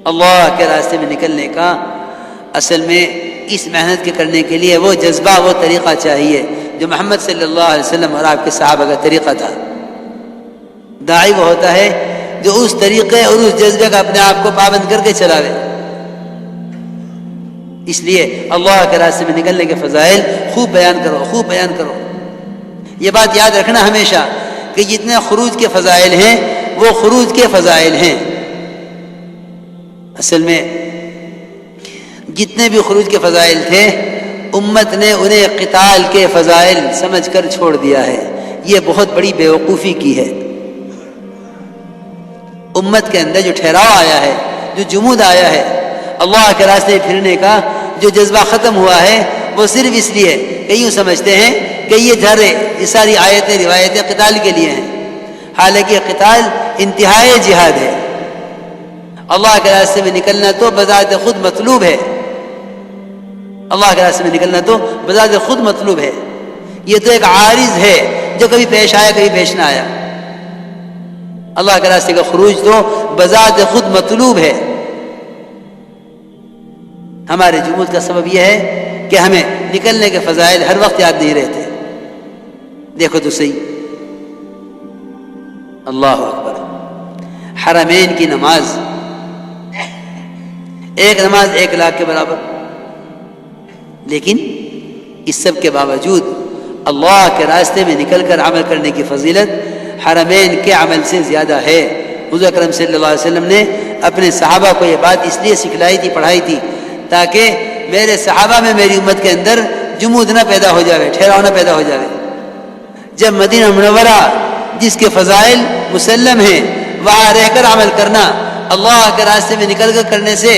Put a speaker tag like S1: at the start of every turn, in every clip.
S1: اللہ کے راستے میں نکلنے کا اصل میں اس محنت کے کرنے کے لیے وہ جذبہ، وہ طریقہ چاہیے جو محمد صلی اللہ علیہ وسلم اور آپ کے صحابہ کا طریقہ تھا۔ داعی وہ ہوتا ہے جو اس طریقے اور اس جذبے کا اپنے آپ کو پابند کر کے چلاوے۔ اس لیے اللہ کے راستے میں نکلنے کے فضائل خوب بیان کرو، خوب بیان کرو۔ یہ بات یاد رکھنا ہمیشہ کہ جتنے خروج کے فضائل ہیں وہ خروج کے فضائل ہیں۔ اصل میں جتنے بھی خروج کے فضائل تھے امت نے انہیں قتال کے فضائل سمجھ کر چھوڑ دیا ہے۔ یہ بہت بڑی بیوقوفی کی ہے۔ امت کے اندر جو ٹھہراؤ آیا ہے، جو جمود آیا ہے، اللہ کے راستے پھرنے کا جو جذبہ ختم ہوا ہے، وہ صرف اس لیے کہ یوں سمجھتے ہیں کہ یہ ساری آیتیں روایتیں قتال کے لیے ہیں، حالانکہ قتال انتہائی جہاد ہے۔ اللہ کے راستے میں نکلنا تو بذات خود مطلوب ہے، اللہ کے راستے میں نکلنا تو بذات خود مطلوب ہے۔ یہ تو ایک عارض ہے جو کبھی پیش آیا کبھی پیش نہ آیا۔ اللہ کے راستے کا خروج تو بذات خود مطلوب ہے۔ ہمارے جمود کا سبب یہ ہے کہ ہمیں نکلنے کے فضائل ہر وقت یاد نہیں رہتے۔ دیکھو تو صحیح، اللہ اکبر، حرمین کی نماز، ایک نماز 1 لاکھ کے برابر، لیکن اس سب کے باوجود اللہ کے راستے میں نکل کر عمل کرنے کی فضیلت حرمین کے عمل سے زیادہ ہے۔ حضور اکرم صلی اللہ علیہ وسلم نے اپنے صحابہ کو یہ بات اس لیے سکھلائی تھی، پڑھائی تھی، تاکہ میرے صحابہ میں، میری امت کے اندر جمود نہ پیدا ہو جاوے، ٹھہراؤ نہ پیدا ہو جاوے۔ جب مدینہ منورہ جس کے فضائل مسلم ہیں وہاں رہ کر عمل کرنا اللہ کے راستے میں نکل کر کرنے سے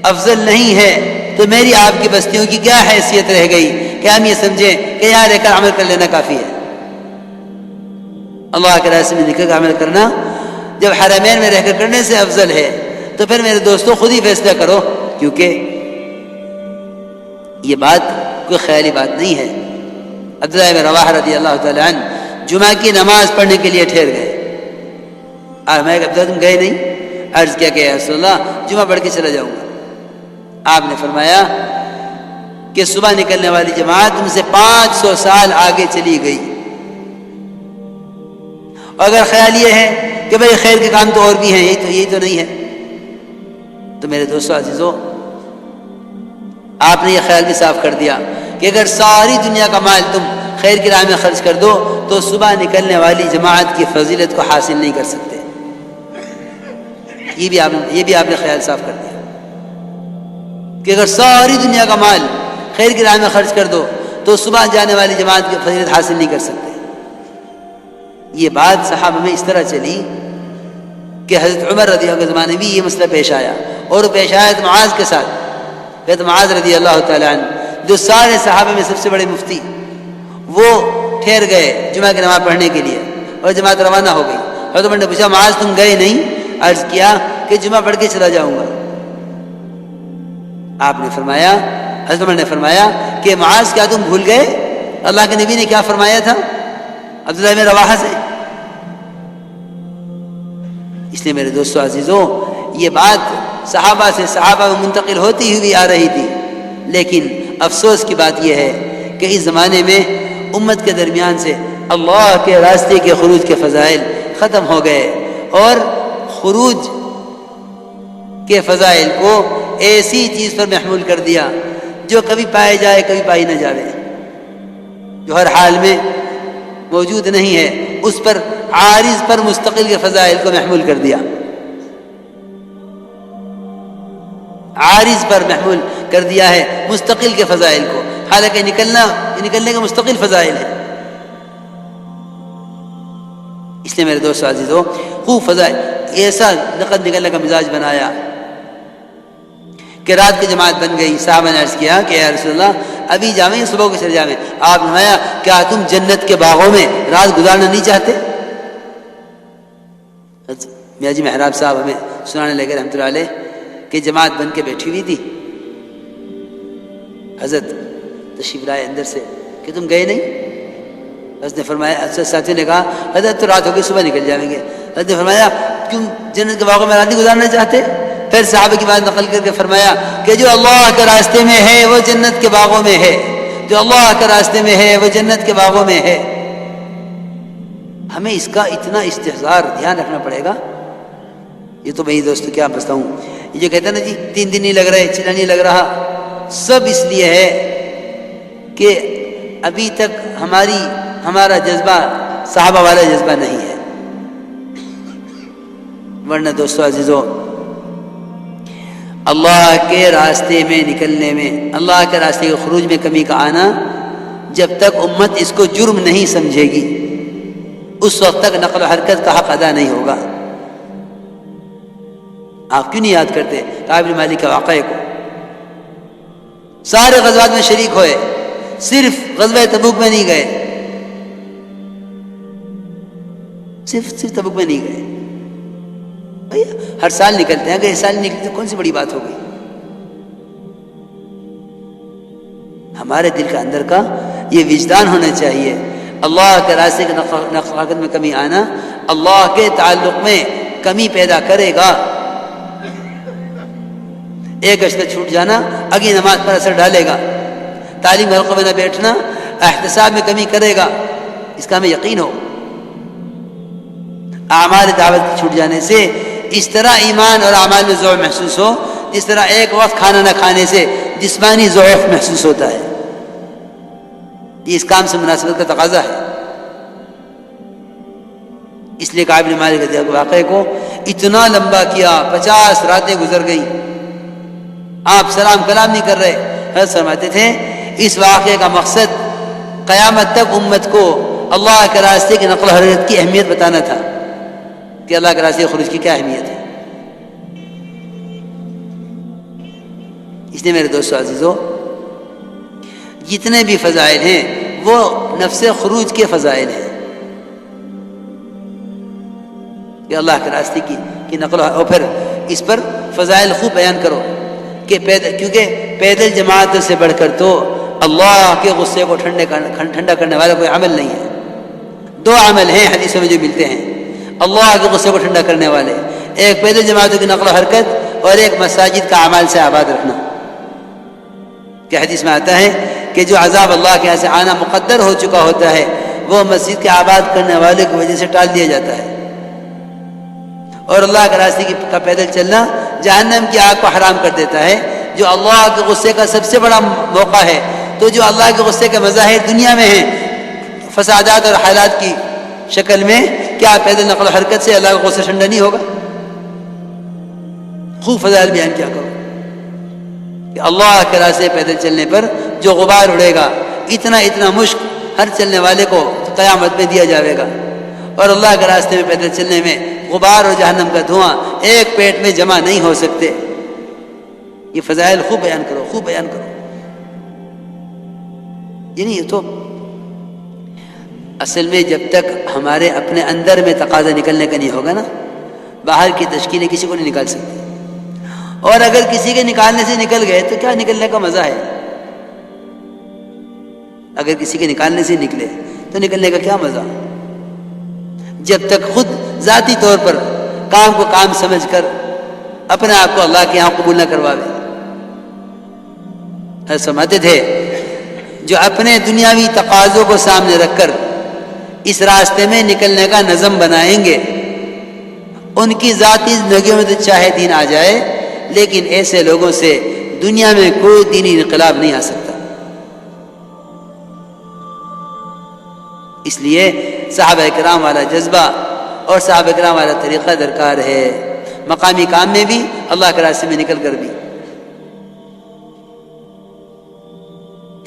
S1: افضل نہیں ہے، تو میری آپ کی بستیوں کی کیا حیثیت رہ گئی کہ ہم یہ سمجھیں کہ یہاں رہ کر عمل کر لینا کافی ہے۔ اللہ کے راستے میں نکل کر عمل کرنا جب حرمین میں رہ کر کرنے سے افضل ہے، تو پھر میرے دوستوں خود ہی فیصلہ کرو، کیونکہ یہ بات کوئی خیالی بات نہیں ہے۔ عبداللہ بن رواحہ رضی اللہ تعالی عنہ جمعہ کی نماز پڑھنے کے لیے ٹھہر گئے۔ میں عبداللہ تم گئے نہیں؟ عرض کیا کہ یا رسول اللہ جمعہ پڑھ کے چلا جاؤں گا۔ آپ نے فرمایا کہ صبح نکلنے والی جماعت تم سے 500 سال آگے چلی گئی۔ اگر خیال یہ ہے کہ بھئی خیر کے کام تو اور بھی ہیں، یہی تو نہیں ہے، تو میرے دوستو عزیزو، آپ نے یہ خیال بھی صاف کر دیا کہ اگر ساری دنیا کا مال تم خیر کی راہ میں خرچ کر دو تو صبح نکلنے والی جماعت کی فضیلت کو حاصل نہیں کر سکتے۔ یہ بھی آپ نے خیال صاف کر دیا کہ اگر ساری دنیا کا مال خیر کی راہ میں خرچ کر دو تو صبح جانے والی جماعت کی فضیلت حاصل نہیں کر سکتے۔ یہ بات صحابہ میں اس طرح چلی کہ حضرت عمر رضی اللہ عنہ کے زمانے میں یہ مسئلہ پیش آیا، اور پیش آیا تو معاذ کے ساتھ۔ حضرت معاذ رضی اللہ تعالی عنہ جو سارے صحابہ میں سب سے بڑے مفتی، وہ ٹھہر گئے جمعہ کی نماز پڑھنے کے لیے اور جماعت روانہ ہو گئی۔ حضرت عمر نے پوچھا معاذ تم گئے نہیں؟ عرض کیا کہ جمعہ پڑھ کے چلا جاؤں گا۔ آپ نے فرمایا، حضرت عمر نے فرمایا کہ معاذ کیا تم بھول گئے اللہ کے نبی نے کیا فرمایا تھا عبداللہ بن رواحہ سے؟ اس لیے میرے دوستو عزیزوں، یہ بات صحابہ سے صحابہ میں منتقل ہوتی ہوئی آ رہی تھی، لیکن افسوس کی بات یہ ہے کہ اس زمانے میں امت کے درمیان سے اللہ کے راستے کے خروج کے فضائل ختم ہو گئے، اور خروج کے فضائل کو ایسی چیز پر محمول کر دیا جو کبھی پائے جائے کبھی پائی نہ جاوے، جو ہر حال میں موجود نہیں ہے، اس پر عارض پر مستقل کے فضائل کو محمول کر دیا، عارض پر محمول کر دیا ہے مستقل کے فضائل کو، حالانکہ نکلنے کے مستقل فضائل ہیں۔ اس لیے میرے دوست عزیزوں، خوب فضائل ایسا نقد نکلنے کا مزاج بنایا کہ رات کی جماعت بن گئی۔ صحابہ نے عرض کیا کہ یا رسول اللہ ابھی جامیں صبح کو چلے جامیں؟ آپ نے فرمایا کیا تم جنت کے باغوں میں رات گزارنا نہیں چاہتے؟ میاں جی محراب صاحب ہمیں سنانے لگے رحمۃ اللہ علیہ کہ جماعت بن کے بیٹھی ہوئی تھی، حضرت تشریف لائے اندر سے کہ تم گئے نہیں؟ حضرت نے فرمایا، ساتھی نے کہا حضرت تو رات ہو گئی صبح نکل جائیں گے۔ حضرت نے فرمایا کیوں جنت کے باغوں میں رات نہیں گزارنا چاہتے؟ پھر صحابہ کی بات نقل کر کے فرمایا کہ جو اللہ کے راستے میں ہے وہ جنت کے باغوں میں ہے، جو اللہ کے راستے میں ہے وہ جنت کے باغوں میں ہے۔ ہمیں اس کا اتنا استحضار دھیان رکھنا پڑے گا۔ یہ تو بھائی دوستو کیا بتاؤں، یہ جو کہتا ہے نا جی 3 دن نہیں لگ رہے، چلا نہیں لگ رہا، سب اس لیے ہے کہ ابھی تک ہمارا جذبہ صحابہ والا جذبہ نہیں ہے۔ ورنہ دوستو عزیزو، اللہ کے راستے میں نکلنے میں، اللہ کے راستے کے خروج میں کمی کا آنا، جب تک امت اس کو جرم نہیں سمجھے گی اس وقت تک نقل و حرکت کا حق ادا نہیں ہوگا۔ آپ کیوں نہیں یاد کرتے کعب بن مالک کے واقعے کو؟ سارے غزوات میں شریک ہوئے، صرف غزوہ تبوک میں نہیں گئے، صرف تبوک میں نہیں گئے۔ ہر سال نکلتے ہیں، اگر اس سال نہیں نکلتے کون سی بڑی بات ہو گئی؟ ہمارے دل کا اندر کا یہ وجدان ہونا چاہیے، اللہ کے راستے کے نقل میں کمی آنا اللہ کے تعلق میں کمی پیدا کرے گا۔ ایک اشتہ چھوٹ جانا اگلی نماز پر اثر ڈالے گا، تعلیم حلقوں میں نہ بیٹھنا احتساب میں کمی کرے گا، اس کا ہمیں یقین ہو۔ اعمال دعوت چھوٹ جانے سے اس طرح ایمان اور اعمال میں ضعف محسوس ہو جس طرح ایک وقت کھانا نہ کھانے سے جسمانی ضعف محسوس ہوتا ہے۔ یہ اس کام سے مناسبت کا تقاضا ہے۔ اس لیے کعب بن مالک کے واقعے کو اتنا لمبا کیا، 50 راتیں گزر گئی، آپ سلام کلام نہیں کر رہے۔ حضرت فرماتے تھے اس واقعے کا مقصد قیامت تک امت کو اللہ کے راستے کی نقل و حرکت کی اہمیت بتانا تھا کہ اللہ کے راستے خروج کی کیا اہمیت ہے۔ اس لیے میرے دوستو عزیزو، جتنے بھی فضائل ہیں وہ نفس خروج کے فضائل ہیں کہ اللہ کے راستے کی نقل اور پھر اس پر فضائل خوب بیان کرو کہ کیونکہ پیدل جماعت سے بڑھ کر تو اللہ کے غصے کو ٹھنڈا کرنے والا کوئی عمل نہیں ہے۔ 2 عمل ہیں حدیثوں میں جو ملتے ہیں اللہ کے غصے کو ٹھنڈا کرنے والے، ایک پیدل جماعتوں کی نقل و حرکت اور ایک مساجد کا اعمال سے آباد رکھنا۔ کہ حدیث میں آتا ہے کہ جو عذاب اللہ کے یہاں سے آنا مقدر ہو چکا ہوتا ہے وہ مسجد کے آباد کرنے والے کی وجہ سے ٹال دیا جاتا ہے، اور اللہ کے راستے کا پیدل چلنا جہنم کی آگ کو حرام کر دیتا ہے، جو اللہ کے غصے کا سب سے بڑا موقع ہے۔ تو جو اللہ کے غصے کے مظاہر دنیا میں ہیں فسادات اور حالات کی شکل میں، کیا پیدل نقل و حرکت سے اللہ کا غصہ ٹھنڈا نہیں ہوگا؟ خوب فضائل بیان کیا کرو کہ اللہ کے راستے پیدل چلنے پر جو غبار اڑے گا، اتنا مشک ہر چلنے والے کو قیامت میں دیا جائے گا، اور اللہ کے راستے میں پیدل چلنے میں غبار اور جہنم کا دھواں ایک پیٹ میں جمع نہیں ہو سکتے۔ یہ فضائل خوب بیان کرو، خوب بیان کرو۔ یہ تو اصل میں جب تک ہمارے اپنے اندر میں تقاضا نکلنے کا نہیں ہوگا نا، باہر کی تشکیلیں کسی کو نہیں نکال سکتی، اور اگر کسی کے نکالنے سے نکل گئے تو کیا نکلنے کا مزہ ہے؟ اگر کسی کے نکالنے سے نکلے تو نکلنے کا کیا مزہ؟ جب تک خود ذاتی طور پر کام کو کام سمجھ کر اپنے آپ کو اللہ کے یہاں قبول نہ کرواوے۔ حضرت فرماتے تھے جو اپنے دنیاوی تقاضوں کو سامنے رکھ کر اس راستے میں نکلنے کا نظم بنائیں گے، ان کی ذاتی زندگیوں میں تو چاہے دین آ جائے، لیکن ایسے لوگوں سے دنیا میں کوئی دینی انقلاب نہیں آ سکتا۔ اس لیے صحابہ کرام والا جذبہ اور صحابہ کرام والا طریقہ درکار ہے، مقامی کام میں بھی، اللہ کے راستے میں نکل کر بھی۔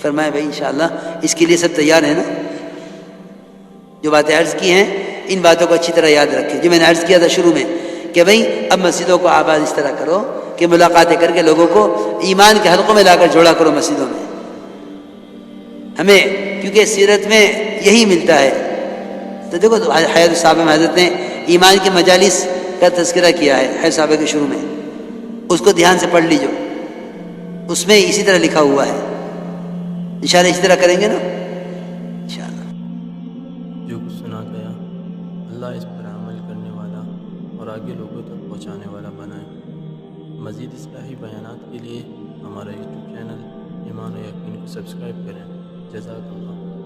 S1: فرمائے بھائی انشاءاللہ اس کے لیے سب تیار ہیں نا؟ جو باتیں عرض کی ہیں ان باتوں کو اچھی طرح یاد رکھیں، جو میں نے عرض کیا تھا شروع میں کہ بھائی اب مسجدوں کو آباد اس طرح کرو کہ ملاقاتیں کر کے لوگوں کو ایمان کے حلقوں میں لا کر جوڑا کرو مسجدوں میں۔ ہمیں کیونکہ سیرت میں یہی ملتا ہے، تو دیکھو حیات الصحابہ میں حضرت نے ایمان کی مجالس کا تذکرہ کیا ہے حیات الصحابہ کے شروع میں، اس کو دھیان سے پڑھ لیجو، اس میں اسی طرح لکھا ہوا ہے۔ انشاءاللہ اسی طرح کریں گے نا انشاءاللہ۔
S2: جو کچھ سنا گیا اللہ اس پر عمل کرنے والا اور آگے لوگوں تک پہنچانے والا بنائے۔ مزید اصلاحی بیانات کے لیے ہمارا یوٹیوب چینل ایمان و یقین کو سبسکرائب کریں۔ جزاک اللہ۔